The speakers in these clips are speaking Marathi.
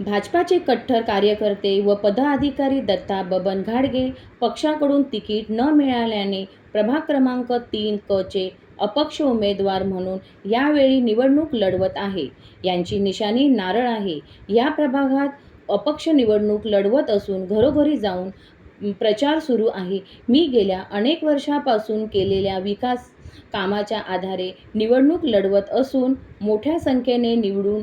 भाजपाचे कट्टर कार्यकर्ते व पदाधिकारी दत्ता बबन घाडगे पक्षाकडून तिकीट न मिळाल्याने प्रभाग क्रमांक 3 क चे अपक्ष उमेदवार म्हणून यावेळी निवडणूक लढवत आहे. यांची निशाणी नारळ आहे. या प्रभागात अपक्ष निवडणूक लढवत असून घरोघरी जाऊन प्रचार सुरू आहे. मी गेल्या अनेक वर्षापासून केलेल्या विकास कामाच्या आधारे निवडणूक लढवत असून मोठ्या संख्येने निवडून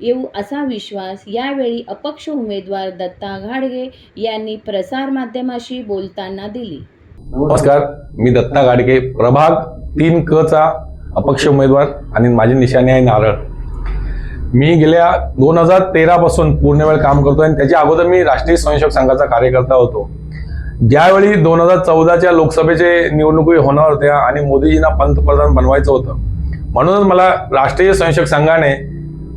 येऊ असा विश्वास यावेळी अपक्ष उमेदवार दत्ता घाडगे यांनी प्रसारमाध्यमांशी बोलताना दिली. नमस्कार, मी दत्ता घाडगे, प्रभाग 3 क चा अपक्ष उमेदवार आणि माझी निशाणी आहे नारळ. मी गेल्या 2013 पासून पूर्ण वेळ काम करतोय आणि त्याच्या अगोदर मी राष्ट्रीय स्वयंसेवक संघाचा कार्यकर्ता होतो. ज्यावेळी 2014च्या लोकसभेचे निवडणुकी होणार होत्या आणि मोदीजींना पंतप्रधान बनवायचं होतं, म्हणूनच मला राष्ट्रीय स्वयंसेवक संघाने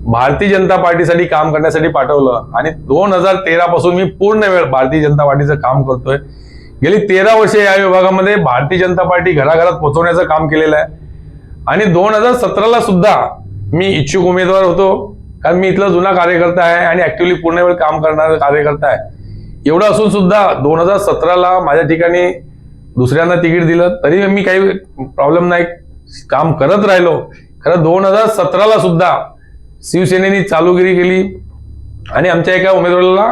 भारतीय जनता पार्टीसाठी काम करण्यासाठी पाठवलं आणि 2013 पासून मी पूर्ण वेळ भारतीय जनता पार्टीचं काम करतोय. गेली 13 वर्षे या विभागामध्ये भारतीय जनता पार्टी घराघरात पोहोचवण्याचं काम केलेलं आहे आणि 2017ला सुद्धा मी इच्छुक उमेदवार होतो, कारण मी इथला जुना कार्यकर्ता आहे आणि ऍक्च्युअली पूर्ण वेळ काम करणारा कार्यकर्ता आहे. एवढं असून सुद्धा 2017ला माझ्या ठिकाणी दुसऱ्यांना तिकीट दिलं तरी मी काही प्रॉब्लेम नाही, काम करत राहिलो. खरं 2017ला सुद्धा शिवसेनेने चालूगिरी केली आणि आमच्या एका उमेदवाराला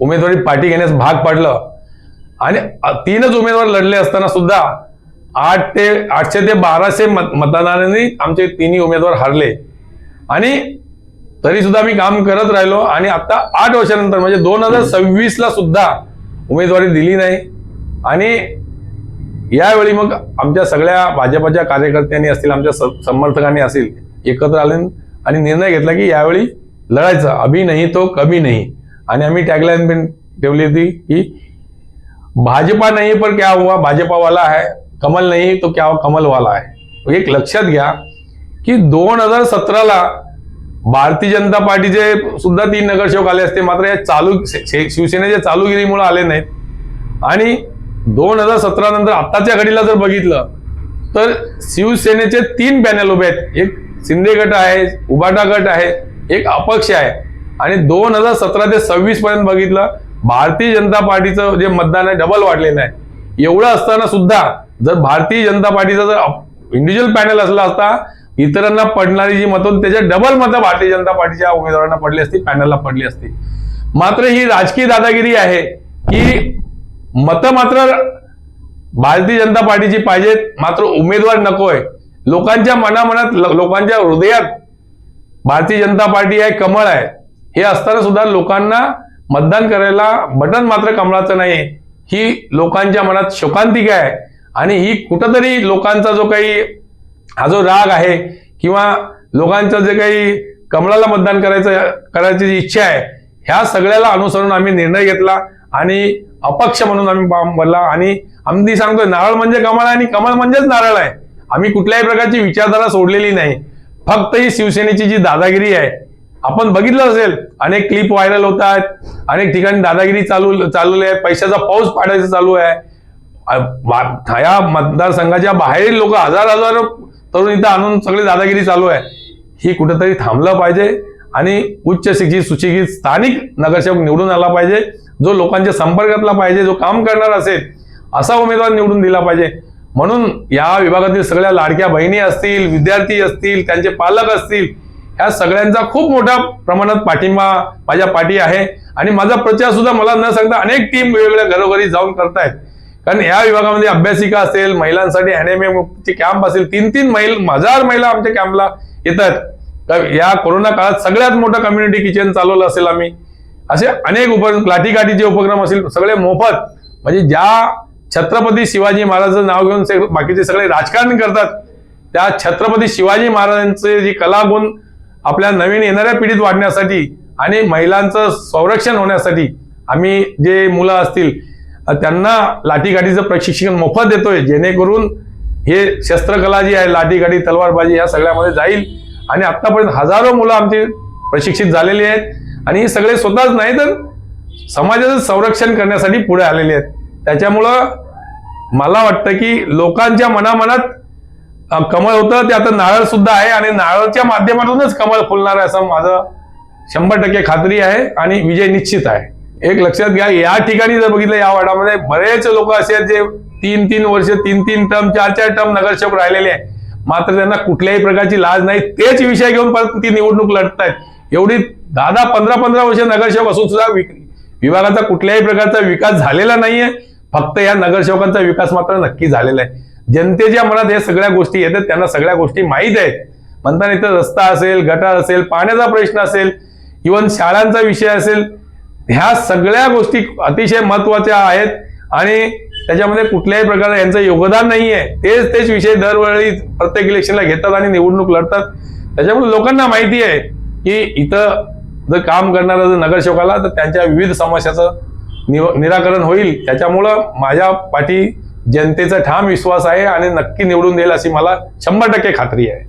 उमेदवारी पार्टी घेण्यास भाग पाडलं आणि 3च उमेदवार लढले असताना सुद्धा 800 ते 1200 मतदानांनी आमचे 3ही उमेदवार हारले आणि तरी सुद्धा मी काम करत राहिलो आणि आता 8 वर्षानंतर म्हणजे 2026ला सुद्धा उमेदवारी दिली नाही. आणि यावेळी मग आमच्या सगळ्या भाजपच्या कार्यकर्त्यांनी असतील, आमच्या समर्थकांनी असतील, एकत्र आले आणि निर्णय घेतला की यावेळी लढायचं, अभी नहीं तो कभी नहीं. आणि आम्ही टॅगलाईन पण ठेवली होती की भाजपा नहीं पर क्या हुआ भाजपा वाला है, कमल नहीं तो क्या कमल वाला है. एक लक्षात घ्या की 2017ला भारतीय जनता पार्टीचे सुद्धा 3 नगरसेवक आले असते, मात्र या शिवसेनेच्या चालूगिरीमुळे आले नाहीत. आणि 2017 नंतर आताच्या घडीला जर बघितलं तर शिवसेनेचे 3 पॅनल उभे आहेत. एक शिंदे गट आहे, उबाटा गट आहे, एक अपक्ष आहे. आणि 2017 ते 26 पर्यंत बघितलं भारतीय जनता पार्टीचं जे मतदान आहे डबल वाढलेलं आहे. एवढं असताना सुद्धा जर भारतीय जनता पार्टीचा जर इंडिव्हिज्युअल पॅनल असला असता, इतरांना पडणारी जी मतं त्याच्या डबल मतं भारतीय जनता पार्टीच्या उमेदवारांना पडली असती, पॅनलला पडली असती. मात्र ही राजकीय दादागिरी आहे की मतं मात्र भारतीय जनता पार्टीची पाहिजेत, मात्र उमेदवार नकोय. लोकांच्या मनामनात, लोकांच्या हृदयात भारतीय जनता पार्टी आहे, कमळ आहे, हे असताना सुद्धा लोकांना मतदान करायला बटन मात्र कमळाचं नाही. ही लोकांच्या मनात शोकांतिका आहे आणि ही कुठंतरी लोकांचा जो काही हा जो राग आहे किंवा लोकांचं जे काही कमळाला मतदान करायची जी इच्छा आहे, ह्या सगळ्याला अनुसरून आम्ही निर्णय घेतला आणि अपक्ष म्हणून आम्ही बनला. आणि आम्ही सांगतोय नारळ म्हणजे कमळ आहे आणि कमळ म्हणजेच नारळ आहे. आम्ही कुठल्याही प्रकारची विचारधारा सोडलेली नाही. फक्त ही शिवसेनेची जी दादागिरी आहे, आपण बघितलं असेल, अनेक क्लिप व्हायरल होत आहेत, अनेक ठिकाणी दादागिरी चालू आहे, पैशाचा पाऊस पाडायचं चालू आहे. या मतदारसंघाच्या बाहेरील लोक हजार तरुण इथं आणून सगळी दादागिरी चालू आहे. ही कुठेतरी थांबलं पाहिजे आणि उच्च शिक्षित सुशिक्षित स्थानिक नगरसेवक निवडून आला पाहिजे, जो लोकांच्या संपर्कातला पाहिजे, जो काम करणार असेल असा उमेदवार निवडून दिला पाहिजे. म्हणून या विभागातील सगळ्या लाडक्या बहिणी असतील, विद्यार्थी असतील, त्यांचे पालक असतील, ह्या सगळ्यांचा खूप मोठ्या प्रमाणात पाठिंबा माझ्या पाठी आहे. आणि माझा प्रचार सुद्धा मला न सांगता अनेक टीम वेगवेगळ्या घरोघरी जाऊन करतायत. कारण या विभागामध्ये अभ्यासिका असेल, महिलांसाठी एनएमए मुक्तीचे कॅम्प असेल, 3-3 हजार महिला आमच्या कॅम्पला येतात. तर या कोरोना काळात सगळ्यात मोठं कम्युनिटी किचन चालवलं असेल आम्ही. असे अनेक लाठीकाठीचे उपक्रम असतील, सगळे मोफत. म्हणजे ज्या छत्रपती शिवाजी महाराजांचं नाव घेऊन बाकीचे सगळे राजकारण करतात, त्या छत्रपती शिवाजी महाराजांचे जी कलागुण आपल्या नवीन येणाऱ्या पिढीत वाढण्यासाठी आणि महिलांचं संरक्षण होण्यासाठी आम्ही जे मुलं असतील त्यांना लाठीकाठीचं प्रशिक्षण मोफत देतोय, जेणेकरून हे शस्त्रकला जी आहे, लाठीकाठी, तलवारबाजी, या सगळ्यामध्ये जाईल. आणि आतापर्यंत हजारो मुलं आमची प्रशिक्षित झालेली आहेत आणि हे सगळे स्वतःच नाही तर समाजाचं संरक्षण करण्यासाठी पुढे आलेले आहेत. त्याच्यामुळं मला वाटतं की लोकांच्या मनामनात कमळ होतं ते आता नारळ सुद्धा आहे आणि नारळच्या माध्यमातूनच कमळ फुलणार आहे असं माझं 100% खात्री आहे आणि विजय निश्चित आहे. एक लक्षात घ्या, या ठिकाणी जर बघितलं या वार्डामध्ये बरेच लोक असे आहेत जे 3-3 वर्ष 3-3 टर्म 4-4 टर्म नगरसेवक राहिलेले आहे, मात्र त्यांना कुठल्याही प्रकारची लाज नाही. तेच विषय घेऊन परत ती निवडणूक लढतायत. एवढी 10-15 वर्ष नगरसेवक असून सुद्धा विभागाचा कुठल्याही प्रकारचा विकास झालेला नाहीये. फक्त या नगरसेवकांचा विकास मात्र नक्की झालेला आहे. जनतेच्या मनात या सगळ्या गोष्टी येतात, त्यांना सगळ्या गोष्टी माहीत आहेत. म्हणताना इथं रस्ता असेल, गटार असेल, पाण्याचा प्रश्न असेल, इव्हन शाळांचा विषय असेल, ह्या सगळ्या गोष्टी अतिशय महत्वाच्या आहेत आणि त्याच्यामध्ये कुठल्याही प्रकारे यांचं योगदान नाहीये. तेच विषय दरवेळी प्रत्येक इलेक्शनला घेतात आणि निवडणूक लढतात. त्याच्यामुळे लोकांना माहिती आहे की इथं जर काम करणारा जर नगरसेवकाला तर त्यांच्या विविध समस्याचं निराकरण होईल. त्याच्यामुळं माझ्या पाठी जनतेचा ठाम विश्वास आहे आणि नक्की निवडून देईल अशी मला 100% खात्री आहे.